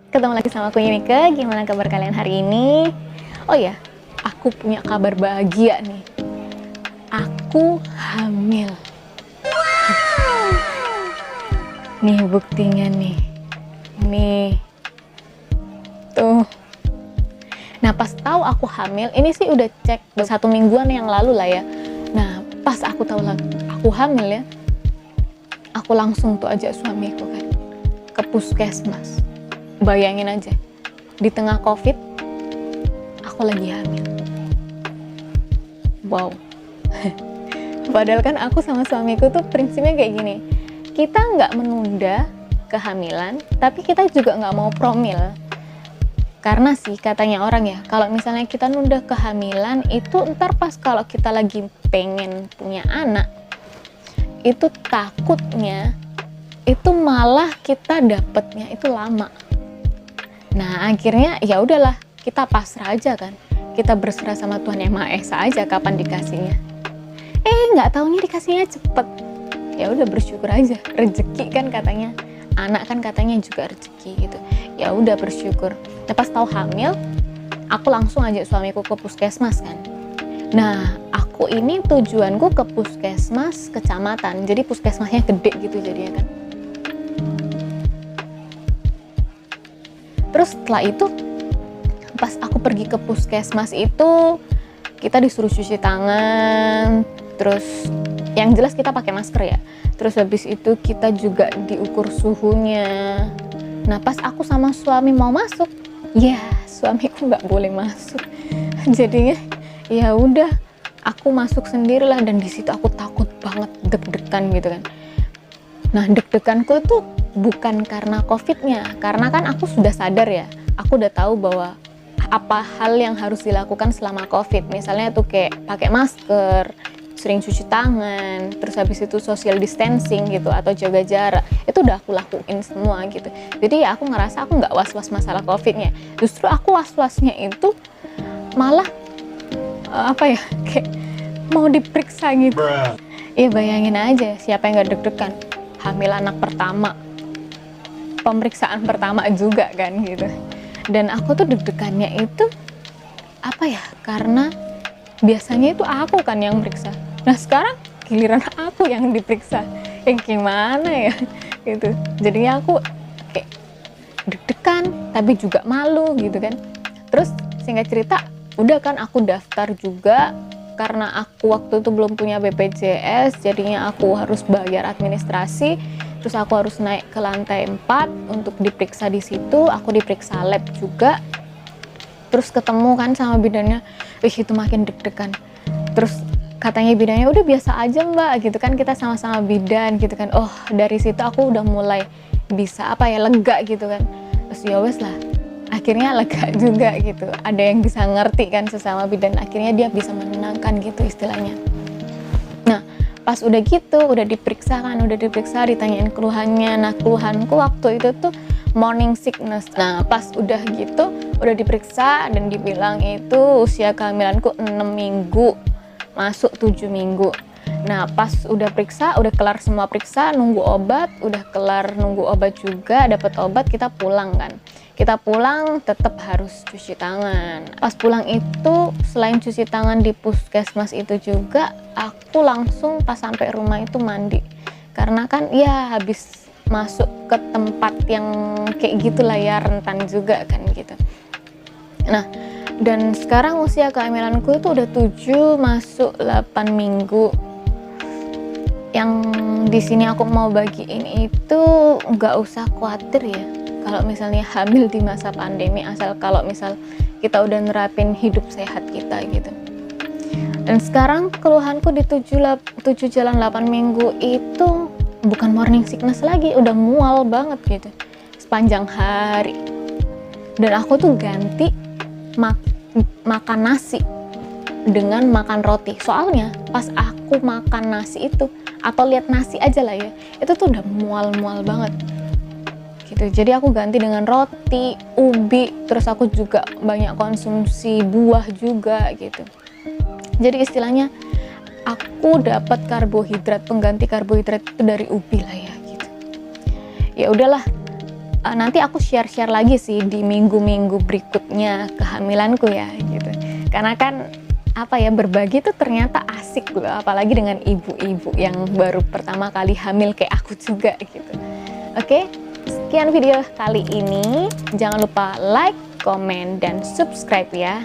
Ketemu lagi sama aku Yunike. Gimana kabar kalian hari ini? Oh ya, aku punya kabar bahagia nih. Aku hamil. Nih buktinya nih. Nih. Tuh. Nah pas tahu aku hamil, ini sih udah cek 1 mingguan yang lalu lah ya. Nah pas aku tahu aku hamil ya, aku langsung tuh ajak suamiku kan ke puskesmas. Bayangin aja, di tengah COVID, aku lagi hamil. Wow. Padahal kan aku sama suamiku tuh prinsipnya kayak gini. Kita nggak menunda kehamilan, tapi kita juga nggak mau promil. Karena sih katanya orang ya, kalau misalnya kita nunda kehamilan, itu ntar pas kalau kita lagi pengen punya anak, itu takutnya itu malah kita dapetnya itu lama. Nah akhirnya ya udahlah, kita pasrah aja kan, kita berserah sama Tuhan Yang Maha Esa aja kapan dikasihnya. Nggak taunya dikasihnya cepet. Ya udah bersyukur aja, rezeki kan katanya, anak kan katanya juga rezeki gitu. Ya udah bersyukur. Nah, pas tahu hamil, aku langsung ajak suamiku ke puskesmas kan. Nah aku ini tujuanku ke puskesmas kecamatan, jadi puskesmasnya gede gitu jadinya kan. Terus setelah itu pas aku pergi ke puskesmas itu kita disuruh cuci tangan, terus yang jelas kita pakai masker ya. Terus habis itu kita juga diukur suhunya. Nah pas aku sama suami mau masuk, ya suamiku nggak boleh masuk. Jadinya ya udah aku masuk sendirilah, dan di situ aku takut banget, deg-degan gitu kan. Nah deg-deganku itu bukan karena COVID-nya, karena kan aku sudah sadar ya, aku udah tahu bahwa apa hal yang harus dilakukan selama COVID. Misalnya tuh kayak pakai masker, sering cuci tangan, terus habis itu social distancing gitu, atau jaga jarak, itu udah aku lakuin semua gitu. Jadi ya aku ngerasa aku nggak was-was masalah COVID-nya. Justru aku was-wasnya itu malah kayak mau diperiksa gitu. Iya bayangin aja, siapa yang nggak deg-degan, hamil anak pertama, pemeriksaan pertama juga kan gitu. Dan aku tuh deg-degannya itu karena biasanya itu aku kan yang meriksa. Nah sekarang giliran aku yang diperiksa, gimana ya gitu. Jadinya aku kayak deg-degan tapi juga malu gitu kan. Terus singkat cerita udah kan aku daftar juga, karena aku waktu itu belum punya BPJS, jadinya aku harus bayar administrasi. Terus aku harus naik ke lantai 4 untuk diperiksa di situ. Aku diperiksa lab juga. Terus ketemu kan sama bidannya, itu makin deg-degan. Terus katanya bidannya, udah biasa aja mbak gitu kan, kita sama-sama bidan gitu kan. Oh dari situ aku udah mulai bisa lega gitu kan. Terus ya wes lah, akhirnya lega juga gitu. Ada yang bisa ngerti kan sesama bidan, akhirnya dia bisa menenangkan gitu istilahnya. Nah pas udah gitu, udah diperiksa, ditanyain keluhannya. Nah keluhanku waktu itu tuh morning sickness. Nah pas udah gitu, udah diperiksa dan dibilang itu usia kehamilanku 6 minggu, masuk 7 minggu. Nah pas udah periksa, udah kelar semua periksa, nunggu obat, udah kelar nunggu obat juga, dapat obat, kita pulang kan. Kita pulang tetap harus cuci tangan. Pas pulang itu selain cuci tangan di puskesmas itu juga, aku langsung pas sampai rumah itu mandi. Karena kan ya habis masuk ke tempat yang kayak gitulah ya, rentan juga kan gitu. Nah dan sekarang usia kehamilanku itu udah 7 masuk 8 minggu. Yang di sini aku mau bagiin itu nggak usah khawatir ya kalau misalnya hamil di masa pandemi, asal kalau misal kita udah nerapin hidup sehat kita gitu. Dan sekarang keluhanku di 7 jalan 8 minggu itu bukan morning sickness lagi, udah mual banget gitu sepanjang hari. Dan aku tuh ganti makan nasi dengan makan roti. Soalnya pas aku makan nasi itu, atau lihat nasi aja lah ya, itu tuh udah mual-mual banget gitu. Jadi aku ganti dengan roti, ubi, terus aku juga banyak konsumsi buah juga gitu. Jadi istilahnya aku dapat karbohidrat, pengganti karbohidrat itu dari ubi lah ya gitu. Ya udahlah, nanti aku share-share lagi sih di minggu-minggu berikutnya kehamilanku ya gitu. Karena kan apa ya, berbagi tuh ternyata asik loh, apalagi dengan ibu-ibu yang baru pertama kali hamil kayak aku juga gitu. Oke, sekian video kali ini. Jangan lupa like, komen, dan subscribe ya.